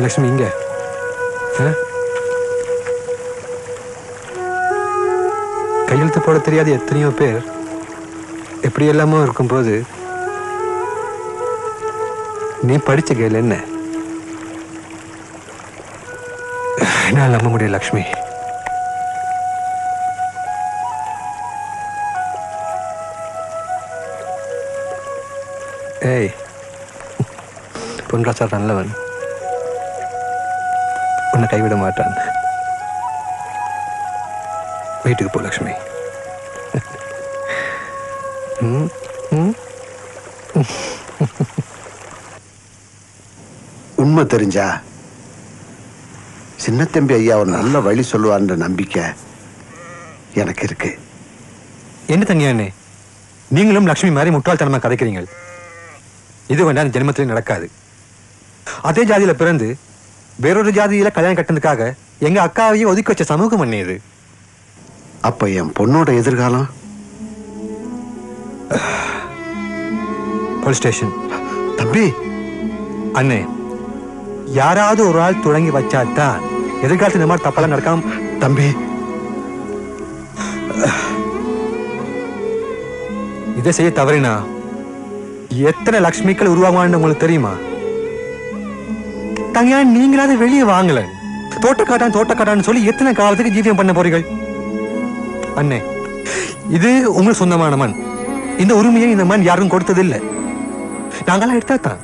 லட்சுமி இங்க கையெழுத்து போட தெரியாது எத்தனையோ பேர் எப்படி எல்லாமோ இருக்கும்போது நீ படிச்ச கேள் என்ன என்னால் நம்ப முடியல லக்ஷ்மி. ஏய் பொன்ராசா நல்லவன், உன்னை கைவிட மாட்டான். வீட்டுக்கு போ லக்ஷ்மி. உண்மை தெரிஞ்சா சின்னத்தம்பி ஐயா ஒரு நல்ல வழி சொல்லுவார்ன்ற நம்பிக்கை எனக்கு இருக்கு. என்ன தங்கியானே, நீங்களும் லக்ஷ்மி மாதிரி முட்டாள்தனமா கதைக்கிறீங்க. இது வேண்டாம், ஜென்மத்திலே நடக்காது. அதே ஜாதியில பிறந்து வேறொரு ஜாதியில கல்யாணம் கட்டினதுக்காக எங்க அக்காவையே ஒதுக்கி வச்ச சமூகம் அண்ணே. அப்ப என் பொண்ணோட எதிர்காலம் போலீஸ் ஸ்டேஷன். தம்பி அண்ணே, யாராவது ஒரு ஆள் தொடங்கி வச்சாதான் எதிர்காலத்தில் இந்த மாதிரி தப்பெல்லாம் நடக்காம. தம்பி இதை செய்ய தவறினா எத்தனை லக்ஷ்மிகள் உருவாகுவான்னு உங்களுக்கு தெரியுமா? தங்க நீங்களாவது வெளியே வாங்கல, தோட்டக்காட்டான்னு சொல்லி எத்தனை காலத்துக்கு ஜீவியம் பண்ண போறீர்கள்? அண்ணே, இது உங்களுக்கு சொந்தமான மண். இந்த உரிமையை இந்த மண் யாரும் கொடுத்ததில்லை. நாங்களாம் எடுத்தா தான்